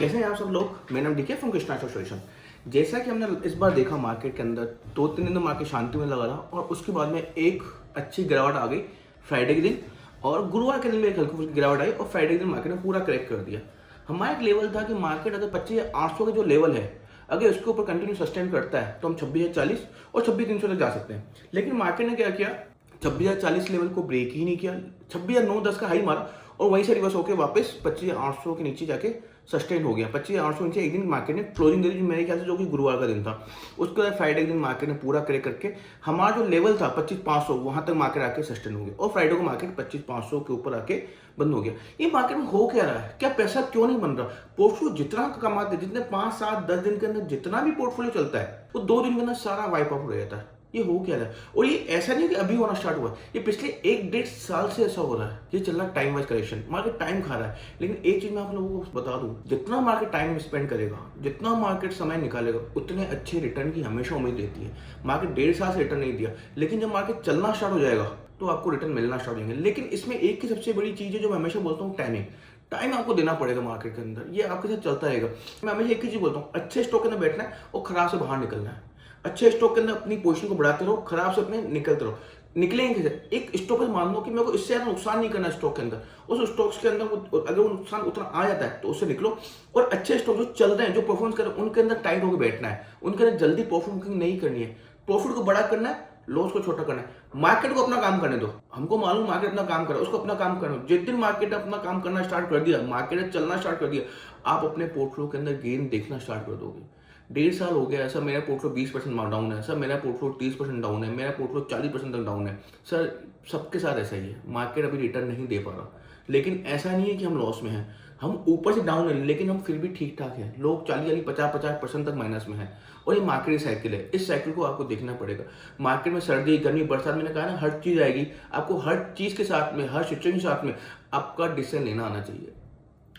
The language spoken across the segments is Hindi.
कैसे हैं आप सब लोग। मेरा नाम डीके फ्रॉम कृष्णा सोल्यूशन। जैसा कि हमने इस बार देखा मार्केट के अंदर 2-3 दिन तो मार्केट शांति में लगा रहा और उसके बाद में एक अच्छी गिरावट आ गई फ्राइडे के दिन, और गुरुवार के दिन में एक हल्की फुल्की गिरावट आई और फ्राइडे के दिन मार्केट ने पूरा क्रैक कर दिया। हमारा एक लेवल था कि मार्केट अगर 25,800 का जो लेवल है अगर इसके ऊपर कंटिन्यू सस्टेन करता है तो हम 26,040 और 26,300 तक जा सकते हैं। लेकिन मार्केट ने क्या किया, 26,040 लेवल को ब्रेक ही नहीं किया, 26,910 का हाई मारा और वहीं से रिवर्स होकर वापस 25,800 के नीचे जाके सस्टेन हो गया। 25,800 नीचे एक दिन मार्केट ने क्लोजिंग दे दी, मेरे ख्याल से जो कि गुरुवार का दिन था। उसके बाद फ्राइडे के दिन मार्केट ने पूरा क्रैक करके हमारा जो लेवल था 25,500 वहां तक मार्केट आके सस्टेन हो गया और फ्राइडे को मार्केट 25,500 के ऊपर आके बंद हो गया। ये मार्केट में हो क्या रहा है, क्या पैसा क्यों नहीं बन रहा? पोर्टफोलियो जितना कमाते, जितने 5, 7, 10 दिन के अंदर जितना भी पोर्टफोलियो चलता है वो 2 दिन के अंदर सारा वाइप आउट हो जाता है। ये हो क्या रहा है? और ये ऐसा नहीं कि अभी होना स्टार्ट हुआ, ये पिछले 1-1.5 साल से ऐसा हो रहा है। ये चल रहा है time wise correction, market time खा रहा है। लेकिन एक चीज मैं आप लोगों को बता दूं, जितना मार्केट टाइम स्पेंड करेगा, जितना मार्केट समय निकालेगा, उतने अच्छे रिटर्न की हमेशा उम्मीद रहती है। मार्केट 1.5 साल से रिटर्न नहीं दिया, लेकिन जब मार्केट चलना स्टार्ट हो जाएगा तो आपको रिटर्न मिलना स्टार्ट हो जाएंगे। लेकिन इसमें एक की सबसे बड़ी चीज है जो मैं हमेशा बोलता हूँ, टाइमिंग। टाइम आपको देना पड़ेगा मार्केट के अंदर, ये आपके साथ चलता रहेगा। मैं हमेशा एक ही चीज बोलता हूँ, अच्छे स्टॉक के अंदर बैठना है और खराब से बाहर निकलना है। अच्छे स्टॉक के अंदर अपनी पोजीशन को बढ़ाते रहो, खराब से अपने निकलते रहो। निकलेंगे कैसे? एक स्टॉक पर मान लो कि मेरे को इससे ज्यादा नुकसान नहीं करना स्टॉक के अंदर, उस स्टॉक्स के अंदर अगर वो नुकसान उतना आ जाता है तो उससे निकलो। और अच्छे स्टॉक जो चल रहे हैं, जो परफॉर्मेंस कर रहे हैं, उनके अंदर टाइट होकर बैठना है, उनके अंदर जल्दी प्रॉफिट बुकिंग नहीं करनी है। प्रॉफिट को बड़ा करना है, लॉस को छोटा करना है। मार्केट को अपना काम करने दो, हमको मालूम मार्केट अपना काम कर रहा है, उसको अपना काम करना दो। जिस दिन मार्केट ने अपना काम करना स्टार्ट कर दिया, मार्केट ने चलना स्टार्ट कर दिया, आप अपने पोर्टफोलियो के अंदर गेन देखना स्टार्ट कर दोगे। 1.5 साल हो गया सर मेरा पोर्टफोलियो 20% डाउन है, सर मेरा पोर्टफोलियो 30% डाउन है, मेरा पोर्टफोलियो 40% तक डाउन है। सर सबके साथ ऐसा ही है, मार्केट अभी रिटर्न नहीं दे पा रहा। लेकिन ऐसा नहीं है कि हम लॉस में हैं, हम ऊपर से डाउन है लेकिन हम फिर भी ठीक ठाक हैं। लोग 40, 50% तक माइनस में है और ये मार्केट साइकिल है। इस साइकिल को आपको देखना पड़ेगा। मार्केट में सर्दी, गर्मी, बरसात, मैंने कहा ना हर चीज आएगी, आपको हर चीज के साथ में, हर सिचुएशन के साथ में आपका डिसीजन लेना आना चाहिए।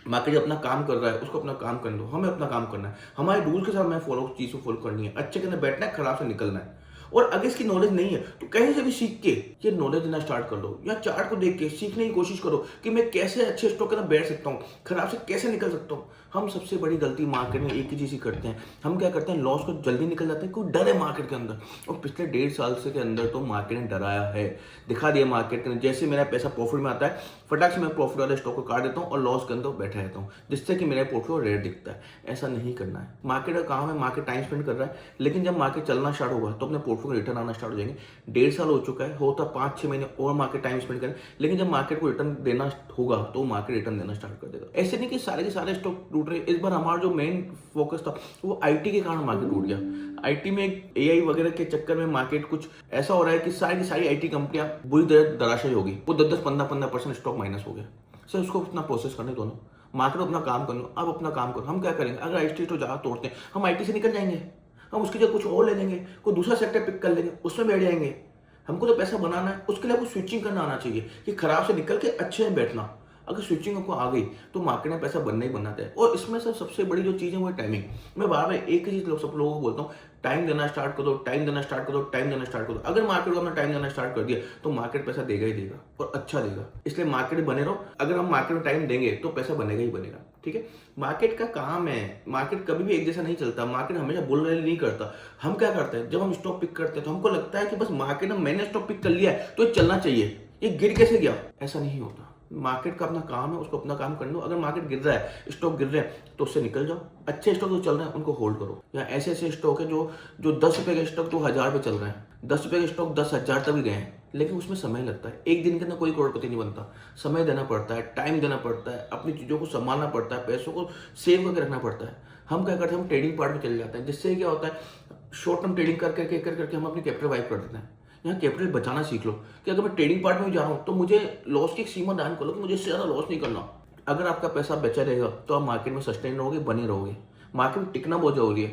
मार्केट अपना काम कर रहा है, उसको अपना काम करने दो, हमें अपना काम करना है। हमारे रूल के साथ हमें चीज को फॉलो करनी है, अच्छे के अंदर बैठना है, खराब से निकलना है। और अगर इसकी नॉलेज नहीं है तो कहीं से भी सीख के ये नॉलेज देना स्टार्ट कर दो, या चार्ट को देख के सीखने की कोशिश करो कि मैं कैसे अच्छे स्टॉक के अंदर बैठ सकता हूँ, खराब से कैसे निकल सकता हूँ। हम सबसे बड़ी गलती मार्केट में एक ही चीज ही करते हैं, हम क्या करते हैं, लॉस को जल्दी निकल जाते हैं। कोई डर है मार्केट के अंदर, और पिछले 1.5 साल से के अंदर तो मार्केट ने डराया है, दिखा दिया मार्केट के अंदर। जैसे मेरा पैसा प्रॉफिट में आता है, फटाक से मैं प्रॉफिट वाले स्टॉक को काट देता हूँ और लॉस के अंदर बैठा रहता हूँ, जिससे कि मेरा पोर्टफोलियो रेट दिखता है। ऐसा नहीं करना है। मार्केट का काम है, मार्केट टाइम स्पेंड कर रहा है, लेकिन जब मार्केट चलना स्टार्ट होगा तो अपने पोर्टफोलियो रिटर्न आना स्टार्ट हो जाएंगे। 1.5 साल हो चुका है, होता 5-6 महीने और मार्केट टाइम स्पेंड करें, लेकिन जब मार्केट को रिटर्न देना होगा तो मार्केट रिटर्न देना स्टार्ट कर देगा। ऐसे नहीं कि सारे के सारे स्टॉक टूट रहे। इस बार हमारा जो मेन फोकस था वो आईटी के कारण मार्केट टूट गया। आईटी में एआई वगैरह के चक्कर में मार्केट कुछ ऐसा हो रहा है कि सारी की सारी आईटी कंपनियां बुरी तरह धराशायी होगी। वो 10-10, 15% स्टॉक माइनस हो गया। सर उसको अपना प्रोसेस करने दो ना, मार्केट अपना काम करने दो। अब अपना काम करो। हम क्या करेंगे, अगर आईटी तो ज्यादा तोड़ते हैं, हम आईटी से निकल जाएंगे, हम उसकी जगह कुछ और ले लेंगे, कोई दूसरा सेक्टर पिक कर लेंगे, उसमें बैठ जाएंगे। हमको तो पैसा बनाना है, उसके लिए आपको स्विचिंग करना आना चाहिए कि खराब से निकल के अच्छे में बैठना। अगर स्विचिंग आपको आ गई तो मार्केट में पैसा बनना ही बनना है। और इसमें सबसे बड़ी जो चीज़ है वो है टाइमिंग। मैं बार बार एक ही चीज़ सब लोगों को बोलता हूँ, टाइम देना स्टार्ट कर दो, टाइम देना स्टार्ट कर दो, टाइम देना स्टार्ट कर दो। अगर मार्केट को अपना टाइम देना स्टार्ट कर दिया तो मार्केट पैसा देगा ही देगा और अच्छा देगा। इसलिए मार्केट बने रहो। अगर हम मार्केट में टाइम देंगे तो पैसा बनेगा ही बनेगा। ठीक है, मार्केट का काम है, मार्केट कभी भी एक जैसा नहीं चलता। मार्केट हमेशा बुल रैली नहीं करता। हम क्या करते हैं, जब हम स्टॉक पिक करते हैं तो हमको लगता है कि बस मार्केट में मैंने स्टॉक पिक कर लिया है तो ये चलना चाहिए, ये गिर कैसे गया, ऐसा नहीं होता। मार्केट का अपना काम है, उसको अपना काम करने दो। अगर मार्केट गिर रहा है, स्टॉक गिर रहे हैं तो उससे निकल जाओ। अच्छे स्टॉक जो चल रहे हैं उनको होल्ड करो। या ऐसे ऐसे स्टॉक है जो 10 रुपए के स्टॉक तो 1000 पे चल रहे हैं, 10 रुपए के स्टॉक 10,000 तक भी गए हैं, लेकिन उसमें समय लगता है। एक दिन के अंदर कोई करोड़पति नहीं बनता। समय देना पड़ता है, टाइम देना पड़ता है, अपनी चीजों को संभालना पड़ता है, पैसों को सेव करके रखना पड़ता है। हम क्या करते हैं, हम ट्रेडिंग पार्ट में चले जाते हैं, जिससे क्या होता है, शॉर्ट टर्म ट्रेडिंग करके हम अपनी कैपिटल वाइप कर देते हैं। यहाँ कैपिटल बचाना सीख लो कि अगर मैं ट्रेडिंग पार्ट में जा रहा हूँ तो मुझे लॉस की एक सीमा दान कर लो कि मुझे इससे ज़्यादा लॉस नहीं करना। अगर आपका पैसा बचा रहेगा तो आप मार्केट में सस्टेन रहोगे, बने रहोगे। मार्केट में टिकना बहुत जरूरी है।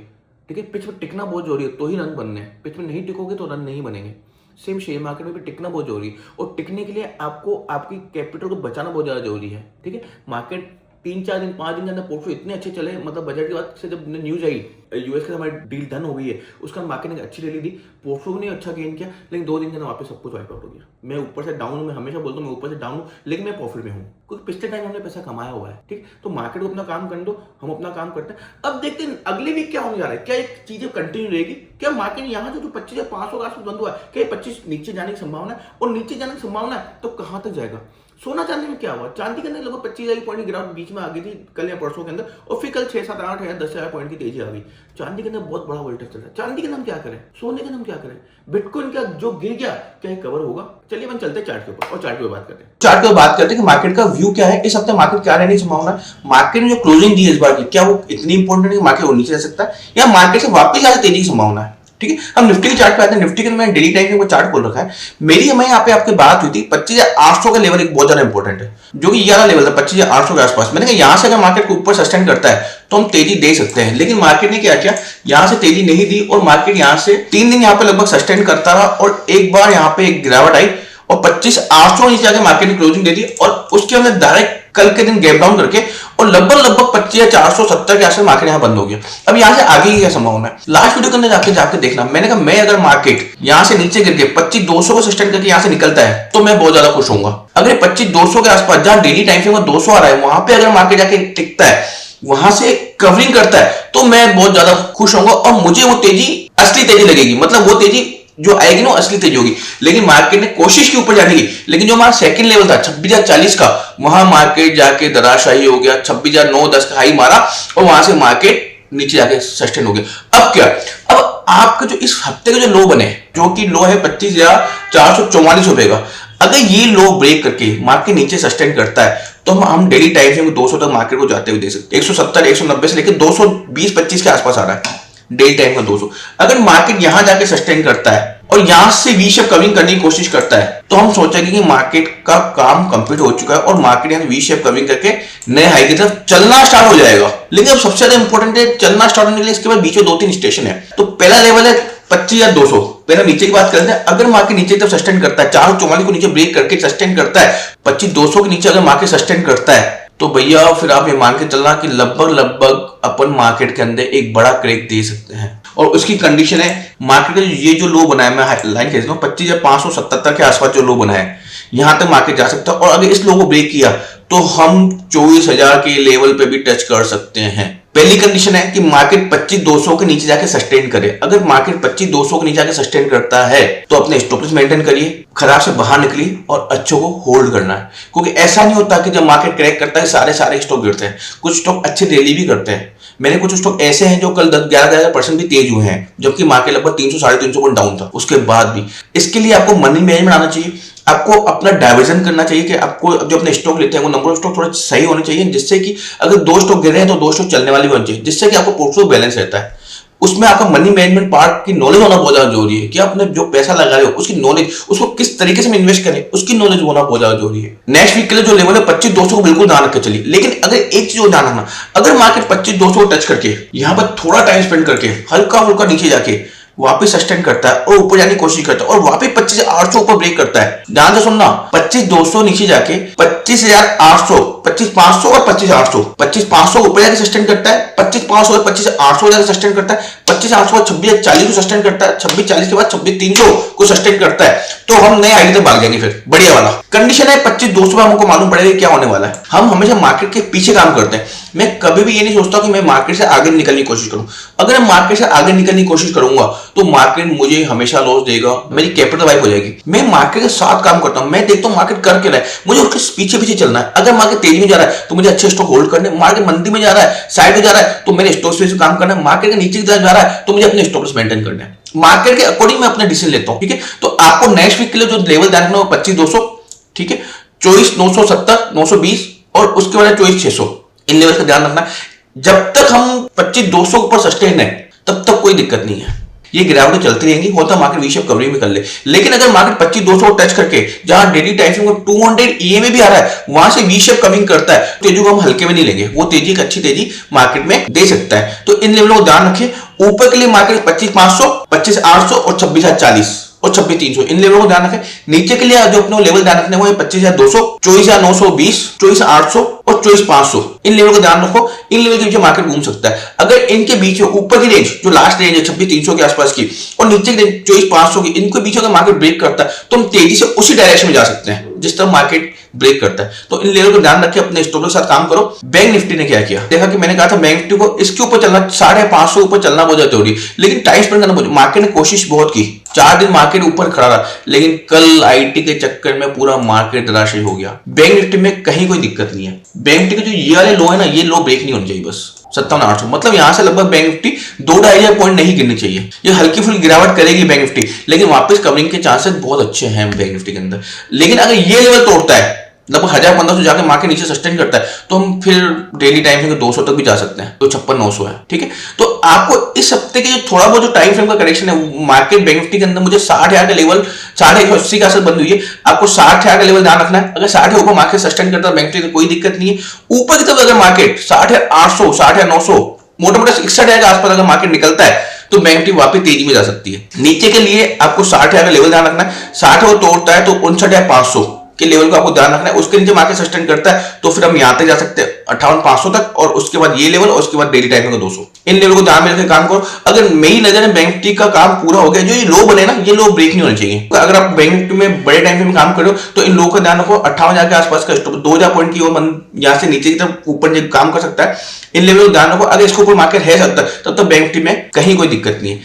ठीक है, पिच में टिकना बहुत जरूरी है तो ही रन बनने हैं। पिच में नहीं टिकोगे तो रन नहीं बनेंगे। सेम शेयर मार्केट में भी टिकना बहुत जरूरी है, और टिकने के लिए आपको आपकी कैपिटल को बचाना बहुत ज़्यादा जरूरी है। ठीक है, मार्केट 3-4 दिन 5 दिन के अंदर पोर्टफोलियो इतने अच्छे चले, मतलब बजट के बाद से जब न्यूज आई यूएस के हमारी डील डन हो गई है, उसका मार्केट ने अच्छी रैली दी, पोर्टफोलियो ने अच्छा गेन किया, लेकिन 2 दिन के अंदर वापस सब कुछ वाइप आउट हो गया। मैं ऊपर से डाउन हूँ, मैं हमेशा बोलता हूँ मैं ऊपर से डाउन हूँ, लेकिन मैं प्रॉफिट में हूँ क्योंकि पिछले टाइम हमने पैसा कमाया हुआ है। ठीक, तो मार्केट को अपना काम करने दो, हम अपना काम करते हैं। अब देखते हैं अगले वीक क्या होने जा रहा है, क्या एक चीजें कंटिन्यू रहेगी, क्या मार्केट यहाँ जो 25,500 के आसपास बंद हुआ है, क्या 25 नीचे जाने की संभावना है, और नीचे जाने की संभावना है तो कहां तक जाएगा। सोना चांदी में क्या हुआ, चांदी के अंदर लगभग 25,000 पॉइंट की गिरावट बीच में आ गई थी कल या परसों के अंदर, और फिर कल 6, 7, 8 या 10,000 पॉइंट की तेजी आ गई। चांदी के अंदर बहुत बड़ा वोल्टेज चल रहा है। चांदी के नाम क्या करें, सोने के नाम क्या करें, बिटकॉइन का जो गिर गया क्या कवर होगा। चलिए अपन चलते हैं चार्ट के ऊपर और चार्ट के ऊपर बात करते हैं। चार्ट के ऊपर बात करते हैं कि मार्केट का व्यू क्या है, इस हफ्ते मार्केट क्या रहने की संभावना है। मार्केट में जो क्लोजिंग दी है इस बार की, क्या वो इतनी इंपॉर्टेंट है कि मार्केट नीचे जा सकता है या मार्केट से वापस ज्यादा तेजी की संभावना है। ठीक है, हम निफ्टी के चार्ट पे आते हैं। निफ्टी के मैंने डेली टाइम में चार्ट खोल रखा है। मेरी हमें यहाँ पे आपकी बात हुई थी 25,800 का लेवल एक बहुत ज्यादा इंपॉर्टेंट है, जो कि ये वाला लेवल था 25,800 के आसपास। मैंने कहा यहाँ से अगर मार्केट को ऊपर सस्टेन करता है तो हम तेजी दे सकते हैं, लेकिन मार्केट ने क्या किया, यहाँ से तेजी नहीं दी और मार्केट यहाँ से 3 दिन यहाँ पे लगभग सस्टेन करता रहा और एक बार यहाँ पे एक गिरावट आई और 25,800 नीचे आके मार्केट ने क्लोजिंग दे दी और उसके अंदर डायरेक्ट कल के दिन गैप डाउन करके और लगभग 25,470 के आसपास मार्केट यहाँ बंद हो गया। अब यहाँ से आगे की क्या संभावना है, लास्ट वीडियो के अंदर जाके देखना। मैंने कहा मैं अगर मार्केट यहाँ से नीचे गिर के 25,200 को सस्टेन करके यहाँ से निकलता है तो मैं बहुत ज्यादा खुश होऊंगा। अगर 25,200 के आसपास जहां डेली टाइम फ्रेम 200 आ रहा है वहां पे अगर मार्केट जाके टिकता है, वहां से कवरिंग करता है तो मैं बहुत ज्यादा खुश होऊंगा और मुझे वो तेजी असली तेजी लगेगी, मतलब वो तेजी जो आएगी ना असली तेजी होगी। लेकिन मार्केट ने कोशिश की ऊपर जाने की, लेकिन जो हमारा सेकंड लेवल था 26,040 का, वहां मार्केट जाके धराशायी हो गया। 26,910 का हाई मारा और वहां से मार्केट नीचे जाके सस्टेन हो गया। अब क्या, अब आपका जो इस हफ्ते के जो लो बने, जो कि लो है 25,444 रुपए का, अगर ये लो ब्रेक करके मार्केट नीचे सस्टेन करता है तो हम डेली टाइम फ्रेम 200 तक मार्केट को जाते हुए दे सकते हैं। 170, 190 से लेकर 220-25 के आसपास आ रहा है डेली टाइम का 200। अगर मार्केट यहां जाके सस्टेन करता है और यहां से वी शेप कवरिंग करने की कोशिश करता है तो हम सोचेंगे कि मार्केट का काम कंप्लीट हो चुका है और मार्केट यहां वी शेप कवरिंग करके नए हाई की तरफ चलना स्टार्ट हो जाएगा। लेकिन अब सबसे ज्यादा इंपॉर्टेंट है चलना स्टार्ट होने के लिए इसके बाद बीच में 2-3 स्टेशन है। तो पहला लेवल है 25,200। पहले नीचे की बात करते हैं। अगर मार्केट नीचे की तरफ सस्टेन करता है, 444 को नीचे ब्रेक करके सस्टेन करता है, 25,200 के नीचे अगर मार्केट सस्टेन करता है तो भैया फिर आप ये मान के चलना कि लगभग अपन मार्केट के अंदर एक बड़ा क्रैक दे सकते हैं। और उसकी कंडीशन है मार्केट का ये जो लो बना है, मैं लाइन खींच रहा हूँ 25,577 के आसपास जो लो बना है, यहां तक मार्केट जा सकता है। और अगर इस लो को ब्रेक किया तो हम 24,000 के लेवल पे भी टच कर सकते हैं। पहली कंडीशन है कि मार्केट 25,200 के नीचे जाके सस्टेन करे। अगर मार्केट 25,200 के नीचे जाके सस्टेन करता है तो अपने स्टॉप लॉस मेंटेन करिए, खराब से बाहर निकलिए और अच्छों को होल्ड करना है। क्योंकि ऐसा नहीं होता कि जब मार्केट क्रैक करता है सारे स्टॉक गिरते हैं, कुछ स्टॉक अच्छे रैली भी करते हैं। मैंने कुछ स्टॉक ऐसे हैं जो कल 10-11% भी तेज हुए हैं, जबकि मार्केट लगभग 300-350 पॉइंट डाउन था उसके बाद भी। इसके लिए आपको मनी मैनेजमेंट आना चाहिए, आपको अपना डाइवर्जन करना चाहिए कि आपको जो अपने स्टॉक लेते हैं वो नंबर ऑफ स्टॉक थोड़े सही होने चाहिए, जिससे कि अगर 2 स्टॉक गिर रहे हैं तो 2 स्टॉक चलने वाले भी होने चाहिए, जिससे कि आपको पोर्टफोलियो बैलेंस रहता है। उसमें आपका मनी मैनेजमेंट पार्ट की नॉलेज होना बहुत ज्यादा जरूरी है कि आपने जो पैसा लगा रहे हो उसकी नॉलेज, उसको किस तरीके से इन्वेस्ट करें उसकी नॉलेज होना बहुत ज्यादा जरूरी है। नेक्स्ट वीक के लिए जो लेवल है 25,200 को बिल्कुल ध्यान रखकर चलिए। लेकिन अगर एक चीज ध्यान रखना, अगर मार्केट 25,200 को टच करके यहाँ पर थोड़ा टाइम स्पेंड करके हल्का नीचे जाके वापस सस्टेन करता है और ऊपर जाने की कोशिश करता है और वापस 25,800 ऊपर ब्रेक करता है, ध्यान से सुनना, 25,200 नीचे जाके 25,800, 25,500 और 25,800, 25,500 ऊपर जाके सस्टेन करता है, 25,500 और 25,800 जाके सस्टेन करता है, 25,800 और 26,040 को सस्टेन करता है, 26,040 के बाद 26,300 को सस्टेन करता है, तो हम नए हाई तक भाग जाएंगे। फिर बढ़िया वाला कंडीशन है 25,200 में हमको मालूम पड़ेगा क्या होने वाला है। हम हमेशा मार्केट के पीछे काम करते हैं। मैं कभी भी ये नहीं सोचता कि मैं मार्केट से आगे निकलने की कोशिश करूं। अगर मैं मार्केट से आगे निकलने की कोशिश करूंगा तो मार्केट मुझे हमेशा लॉस देगा, मेरी कैपिटल वाइप हो जाएगी। मैं मार्केट के साथ काम करता हूं, मैं देखता हूं मार्केट कर क्या रहा है, मुझे उसके पीछे चलना है। अगर मार्केट तेजी में जा रहा है तो मुझे अच्छे स्टॉक होल्ड करने, मार्केट मंदी में जा रहा है, साइड में जा रहा है तो मेरे स्टॉक से काम करना है, मार्केट के नीचे जा रहा है तो मुझे अपने स्टॉप लॉस मेंटेन करना है। मार्केट के अकॉर्डिंग मैं अपना डिसीजन लेता हूं। ठीक है, तो आपको नेक्स्ट वीक के लिए जो लेवल ध्यान रखना है 25,200, ठीक है, 24,970, 920 और उसके बाद 24,600, इन लेवल का ध्यान रखना। जब तक हम 25,200 के ऊपर सस्टेन है तब तक कोई दिक्कत नहीं है, ये गिरावटें चलती रहेंगी, होता मार्केट वी शेप कवरिंग में कर ले। लेकिन अगर मार्केट 25,200 को टच करके जहां डेली टाइम फ्रेम को 200 EMA भी आ रहा है वहां से वी शेप कवरिंग करता है, तेजी को हम हल्के में नहीं लेंगे, वो तेजी एक अच्छी तेजी मार्केट में दे सकता है। तो इन लेवलों को ध्यान रखिए। ऊपर के लिए मार्केट 25,500, 25,800 और 26,040 और 26,300 इन लेवल को ध्यान रखें। नीचे के लिए जो अपने लेवल ध्यान रखने वो है 25,200, 24,920, 24,800 और 24,500। इन लेवल को ध्यान रखो, इन लेवल के बीच मार्केट घूम सकता है। अगर इनके बीच ऊपर की रेंज जो लास्ट रेंज है 26,300 के आसपास की और नीचे की रेंज 24,500 की, इनके बीच अगर मार्केट ब्रेक करता है तो हम तेजी से उसी डायरेक्शन में जा सकते हैं जिस तरह मार्केट ब्रेक करता है। तो इन लेवल को ध्यान रखिए, अपने स्टॉप के साथ काम करो। बैंक निफ्टी ने क्या किया, देखा कि मैंने कहा था बैंक निफ्टी को इसके ऊपर चलना 550 ऊपर चलना बहुत ज्यादा जरूरी, लेकिन टाइम स्पेंड करना, मार्केट ने कोशिश बहुत की, 4 दिन मार्केट ऊपर खड़ा रहा, लेकिन कल आईटी के चक्कर में पूरा मार्केट निराश हो गया। बैंक निफ्टी में कहीं कोई दिक्कत नहीं है। बैंक निफ्टी के जो ये वाले लो है ना, ये लो ब्रेक नहीं होने चाहिए बस 57,800, मतलब यहां से लगभग बैंक निफ्टी 2-2.5 पॉइंट नहीं गिरनी चाहिए। ये हल्की फुल्की गिरावट करेगी बैंक निफ्टी, लेकिन वापस कवरिंग के चांसेस बहुत अच्छे हैं बैंक निफ्टी के अंदर। लेकिन अगर ये लेवल तोड़ता है, लगभग 1,500 जाके मार्केट नीचे सस्टेन करता है, तो हम फिर डेली टाइम फ्रेम 200 तक भी जा सकते हैं, तो 56,900 है। ठीक है, तो आपको इस हफ्ते के जो थोड़ा बहुत जो टाइम फ्रेम का करेक्शन है मार्केट बैंक निफ्टी के अंदर, मुझे 60,000 का लेवल 180 का असर बंद हुई है, आपको 60,000 का लेवल ध्यान रखना है। अगर 60 ऊपर मार्केट सस्टेन करता है बैंक निफ्टी, कोई दिक्कत नहीं है। ऊपर की तरफ अगर मार्केट 60,800, 60,900, मोटा मोटा 61,000 के आसपास अगर मार्केट निकलता है तो बैंक निफ्टी वापस तेजी में जा सकती है। नीचे के लिए आपको 60,000 का लेवल ध्यान रखना है। 60 वो तोड़ता है तो 59,500 के लेवल को आपको ध्यान रखना है। उसके नीचे मार्केट सस्टेन करता है तो फिर हम यहां तक जा सकते हैं 58,500 तक, और उसके बाद ये लेवल, और उसके बाद डेली टाइम का 200। इन लेवल को ध्यान में रखकर काम करो। अगर मेरी नजर में बैंक निफ्टी का काम पूरा हो गया, जो ये लो बने ना, ये लो ब्रेक नहीं होने चाहिए। अगर आप बैंक निफ्टी में बड़े टाइम में काम करो तो इन लोगों का ध्यान रखो। 58,000 के आसपास का स्टॉप, 2,000 पॉइंट की वो यहां से नीचे की तरफ ऊपर काम कर सकता है। इन लेवल को ध्यान रखो। अगर इसके ऊपर मार्केट है सकता है तब तो बैंक निफ्टी में कहीं कोई दिक्कत नहीं है।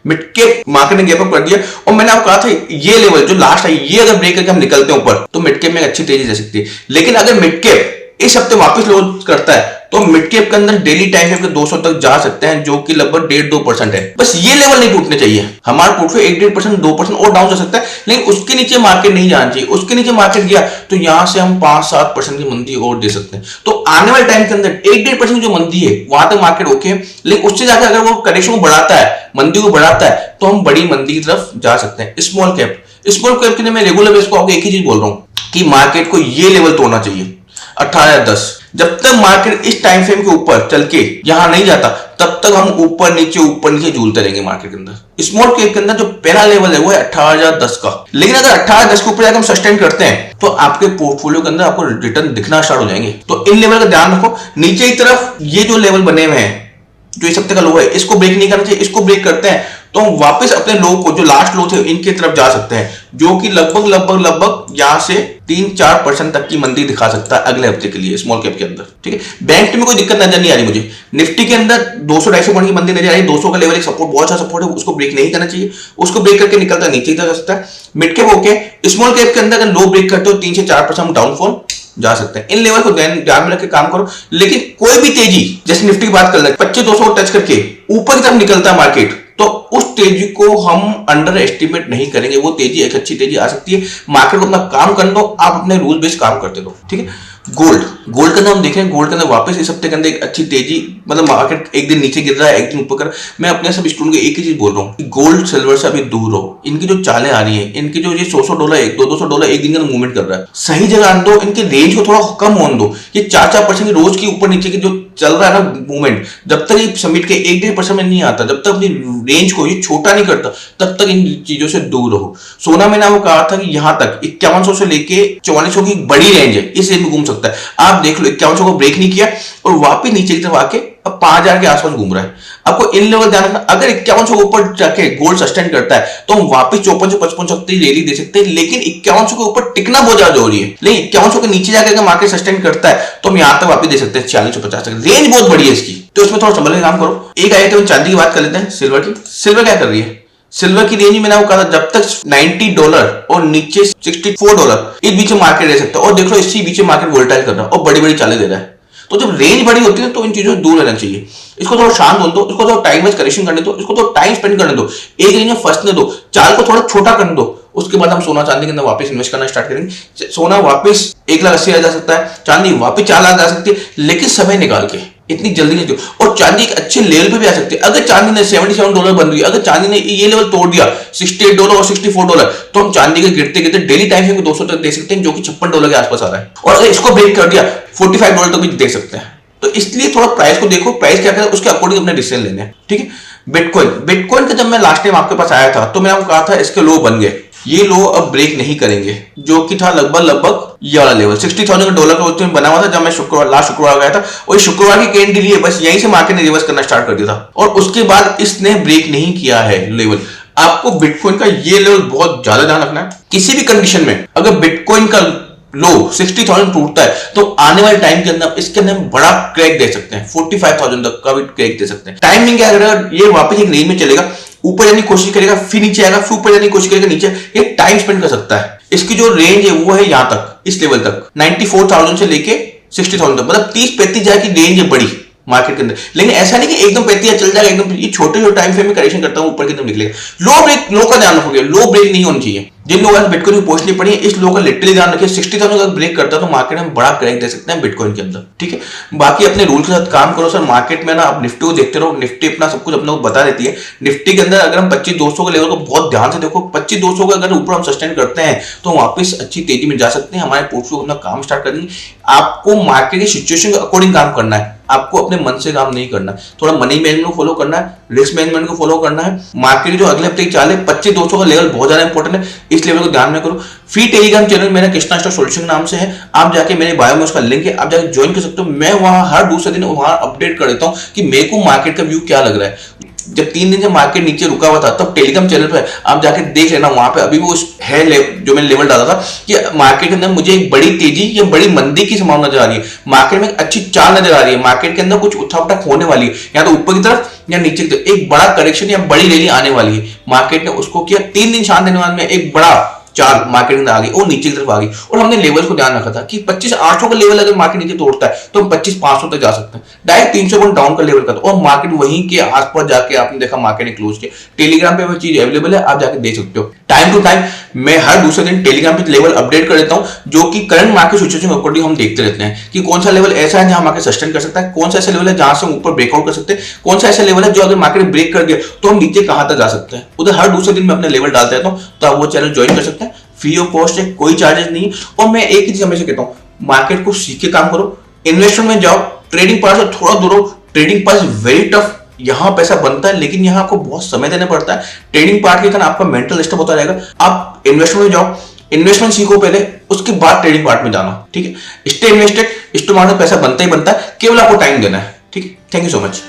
मिड कैप मार्केट ने गैप अप कर दिया, और मैंने आपको कहा था ये लेवल जो लास्ट है, ये अगर ब्रेक करके हम निकलते हैं ऊपर तो मिड कैप में अच्छी तेजी जा सकती है। लेकिन अगर मिड कैप इस हफ्ते वापस लो करता है तो मिड कैप के अंदर डेली टाइम फ्रेम के 200 तक जा सकते हैं, जो कि लगभग 1.5-2% है। बस ये लेवल नहीं टूटने चाहिए। हमारा पोर्टफोलियो 1-1.5%, 2% और डाउन जा सकता है, लेकिन उसके नीचे मार्केट नहीं जाना चाहिए। उसके नीचे मार्केट गया तो यहां से हम 5-7% की मंदी और दे सकते हैं। तो आने वाले टाइम के अंदर 1-1.5% जो मंदी है वहां तक मार्केट ओके है, लेकिन उससे जाकर अगर वो करेक्शन को बढ़ाता है, मंदी को बढ़ाता है, तो हम बड़ी मंदी की तरफ जा सकते हैं। स्मॉल कैप के लिए मैं रेगुलर बेस पर एक ही चीज बोल रहा हूं कि मार्केट को ये लेवल तोड़ना चाहिए 18,010। जब तक मार्केट इस टाइम फ्रेम के ऊपर चल के यहां नहीं जाता तब तक हम ऊपर नीचे झूलते रहेंगे मार्केट के अंदर। स्मॉल कैप के अंदर जो पहला लेवल है वो है 18,010 का। लेकिन अगर 18,010 के ऊपर जाकर हम सस्टेन करते हैं तो आपके पोर्टफोलियो के अंदर आपको रिटर्न दिखना स्टार्ट हो जाएंगे। तो इन लेवल का ध्यान रखो। नीचे की तरफ ये जो लेवल बने हुए हैं, जो इस हफ्ते का लो है, इसको ब्रेक नहीं करना चाहिए। इसको ब्रेक करते हैं तो हम वापस अपने लो को, जो लास्ट लो थे, इनके तरफ जा सकते हैं, जो कि लगभग यहां से 3-4% तक की मंदी दिखा सकता है अगले हफ्ते के लिए स्मॉल कैप के अंदर। ठीक है, बैंक निफ्टी में कोई दिक्कत नजर नहीं आ रही मुझे। निफ्टी के अंदर 200-250 पॉइंट की मंदी नजर आ रही है। 200 का लेवल एक सपोर्ट, बहुत अच्छा सपोर्ट है, उसको ब्रेक नहीं करना चाहिए। उसको ब्रेक करके निकलता नीचे जा सकता है। Mid cap okay. Small cap के अंदर अगर लो ब्रेक करते हो 3-4% डाउनफॉल जा सकते हैं। इन लेवल को ध्यान में रख के काम करो। लेकिन कोई भी तेजी, जैसे निफ्टी की बात कर रहे हैं, 25,200 को टच करके ऊपर की तरफ निकलता है मार्केट, तो उस तेजी को हम अंडर एस्टिमेट नहीं करेंगे। वो तेजी एक अच्छी तेजी आ सकती है। मार्केट को अपना काम करने दो, आप अपने रूल बेस्ड काम करते रहो। ठीक है, गोल्ड के अंदर हम देखें, गोल्ड के अंदर वापस इस हफ्ते के अंदर एक अच्छी तेजी, मतलब मार्केट एक दिन नीचे गिर रहा है, एक दिन ऊपर कर। मैं अपने सब स्टूडेंट को एक ही चीज बोल रहा हूँ, गोल्ड सिल्वर से अभी दूर रहो। इनकी जो चालें आ रही है, इनके जो ये $100, $200 एक दिन का मूवमेंट कर रहा है, सही जगह आने दो। इनके रेंज को थोड़ा कम होने दो। ये 4-4% की रोज की ऊपर नीचे की जो चल रहा है ना मूवमेंट, जब तक ये समिट के 1-1.5% में नहीं आता, जब तक अपनी रेंज को ये छोटा नहीं करता, तब तक इन चीजों से दूर रहो। सोना मैंने आपको कहा था कि यहां तक 5100 से लेके 4400 की बड़ी रेंज है, इस रेंज में घूम सकता है। आप देख लो 5100 को ब्रेक नहीं किया और वापस नीचे की तरफ आके अब 5,000 के आसपास घूम रहा है। आपको इन लेवल ध्यान रखना। अगर 5100 के ऊपर जाके गोल्ड सस्टेन करता है तो हम वापस 54-55 तक रैली दे सकते हैं, लेकिन 5100 के ऊपर टिकना बहुत ज्यादा जरूरी है। लेकिन 5100 के नीचे जाकर अगर मार्केट सस्टेन करता है तो हम यहां तक वापस दे सकते हैं 4650 तक। रेंज बहुत बड़ी है इसकी, तो इसमें थोड़ा संभल के काम करो। एक आइए तो चांदी की बात कर लेते हैं, सिल्वर की। सिल्वर क्या कर रही है? सिल्वर की रेंज मैंने आपको कहा था, जब तक $90 और नीचे $64 इस बीच में मार्केट रह सकता है। और देख लो इसी बीच में मार्केट वोलेटाइल कर रहा है और बड़ी बड़ी चालें दे रहा है। तो जब रेंज बड़ी होती है तो इन चीजों से दूर रहना चाहिए। इसको थोड़ा शांत होने दो, इसको थोड़ा टाइम वाइज करेक्शन करने दो, इसको थोड़ा टाइम स्पेंड करने दो, एक रेंज में फंसने दो, चाल को थोड़ा छोटा करने दो। उसके बाद हम सोना चांदी के अंदर वापस इन्वेस्ट करना स्टार्ट करेंगे। सोना वापस 1,80,000 जा सकता है, चांदी वापस 4,00,000 जा सकती है, लेकिन समय निकाल के, इतनी जल्दी नहीं दो। और चांदी एक अच्छे लेवल पे भी आ सकती है। अगर चांदी ने $77 बन गई, अगर चांदी ने ये लेवल तोड़ दिया $68 और $64, तो हम चांदी के गिरते गिरते डेली टाइम फ्रेम 200 तक दे सकते हैं, जो कि $56 के आसपास आ रहा है। और अगर इसको ब्रेक कर दिया $45 तक भी दे सकते हैं। तो इसलिए थोड़ा प्राइस को देखो, प्राइस क्या करे उसके अकॉर्डिंग अपने डिसीजन लेने हैं। ठीक है, बिटकॉइन का जब मैं लास्ट टाइम आपके पास आया था तो मैंने आपको कहा था इसके लो बन गए, ये लो अब ब्रेक नहीं करेंगे, जो कि था लगभग ये वाला लेवल $60,000 का उस दिन बना हुआ था जब मैं लास्ट शुक्रवार गया था। और शुक्रवार की कैंडल लिए बस यहीं से मार्केट ने रिवर्स करना स्टार्ट कर दिया था और उसके बाद इसने ब्रेक नहीं किया है लेवल। आपको बिटकॉइन का ये लेवल बहुत ज्यादा ध्यान रखना है। किसी भी कंडीशन में अगर बिटकॉइन का लो 60,000 टूटता है तो आने वाले टाइम के अंदर इसके अंदर बड़ा क्रैक दे सकते हैं, 45,000 तक का भी क्रैक दे सकते हैं। टाइमिंग क्या करेगा, ये वापस एक रेंज में चलेगा, ऊपर जाने की कोशिश करेगा, फिर नीचे आएगा, फिर ऊपर जाने की कोशिश करेगा, नीचे। ये टाइम स्पेंड कर सकता है। इसकी जो रेंज है वो है यहां तक, इस लेवल तक 94,000 से लेके 60,000 तक, मतलब 30-35 हजार की रेंज है बड़ी मार्केट के अंदर। लेकिन ऐसा नहीं कि एकदम 35 चल जाएगा एकदम, ये छोटे छोटे टाइम फ्रेम में करेक्शन करता हूं ऊपर की तरफ निकलेगा। लो का ध्यान रखोगे, लो ब्रेक नहीं होनी चाहिए। जिन लोगों ने बिटकॉइन की पोस्ट नहीं पड़ी है इस लो का लिटरली ध्यान रखिए। 60,000 अगर ब्रेक करता है तो मार्केट में बड़ा क्रैक दे सकते हैं बिटकॉइन के अंदर, ठीक है। बाकी अपने रूल के साथ काम करो सर। मार्केट में ना आप निफ्टी को देखते रहो, निफ्टी अपना सब कुछ अपने को बता देती है। निफ्टी के अंदर अगर हम 25,200 के लेवल को बहुत ध्यान से देखो, 25,200 का अगर ऊपर हम सस्टेन करते हैं तो वापस अच्छी तेजी में जा सकते हैं। हमारे पोर्टफोलियो अपना काम स्टार्ट कर देंगे। आपको मार्केट की सिचुएशन के अकॉर्डिंग काम करना है, आपको अपने मन से काम नहीं करना है। थोड़ा मनी मैनेजमेंट को फॉलो करना है, रिस्क मैनेजमेंट को फॉलो करना है। मार्केट जो अगले हफ्ते की चाल है 25,200 का लेवल बहुत ज्यादा इंपॉर्टेंट है, इस लेवल को ध्यान में करो। फ्री टेलीग्राम चैनल मेरा कृष्णा स्टॉक सॉल्यूशन नाम से है, आप जाके मेरे बायो में उसका लिंक है, आप जाके ज्वाइन कर सकते हो। मैं वहां हर दूसरे दिन वहां अपडेट कर देता हूं कि मेरे को मार्केट का व्यू क्या लग रहा है। जब 3 दिन से मार्केट नीचे रुका हुआ था तब टेलीग्राम चैनल पर आप जाके देख लेना, वहां पे अभी वो है जो मैंने लेवल डाला था कि मार्केट के अंदर मुझे एक बड़ी तेजी या बड़ी मंदी की संभावना नजर आ रही है, मार्केट में अच्छी चाल नजर आ रही है, मार्केट के अंदर कुछ उठा होने वाली है, या तो ऊपर की तरफ या नीचे की तरफ एक बड़ा करेक्शन या बड़ी रैली आने वाली है। मार्केट ने उसको किया, 3 दिन शांत देने में एक बड़ा चाल मार्केट में आ गई और नीचे की तरफ आ गई। और हमने लेवल को ध्यान रखा था कि 25,800 का लेवल अगर मार्केट नीचे तोड़ता है तो हम 25,500 तक जा सकते हैं। डायरेक्ट 300 पॉइंट डाउन का लेवल का था और मार्केट वहीं के आसपास जाके आपने देखा मार्केट ने क्लोज किया। टेलीग्राम पे वो चीज अवेलेबल है, आप जाके देख सकते हो। टाइम टू टाइम मैं हर दूसरे दिन टेलीग्राम पे लेवल अपडेट कर देता हूं, जो कि करंट मार्केट सिचुएशन के अकॉर्डिंग हम देखते रहते हैं कि कौन सा लेवल ऐसा है जहां मार्केट सस्टेन कर सकता है, कौन सा ऐसा लेवल है जहां से हम ऊपर ब्रेकआउट कर सकते हैं, कौन सा ऐसा लेवल है जो अगर मार्केट ब्रेक कर दिया तो हम नीचे कहां तक जा सकते हैं। उधर हर दूसरे दिन मैं अपने लेवल डालता रहता हूं, तो आप वो चैनल ज्वाइन कर सकते हैं। फ्री ऑफ कॉस्ट है, कोई चार्जेस नहीं। और मैं एक ही चीज हमेशा कहता हूं, मार्केट को सीख के काम करो, इन्वेस्टमेंट में जाओ, ट्रेडिंग पार्ट से थोड़ा दूर हो। ट्रेडिंग पार्ट वेरी टफ, यहां पैसा बनता है लेकिन यहां आपको बहुत समय देना पड़ता है। ट्रेडिंग पार्ट के कारण आपका मेंटल डिस्टर्ब होता रहेगा। आप इन्वेस्टमेंट में जाओ, इन्वेस्टमेंट सीखो पहले, उसके बाद ट्रेडिंग पार्ट में जाना, ठीक है। स्टे इन्वेस्टेड, स्टॉक मार्केट में पैसा बनता ही बनता है, केवल आपको टाइम देना है, ठीक है। Thank you so much.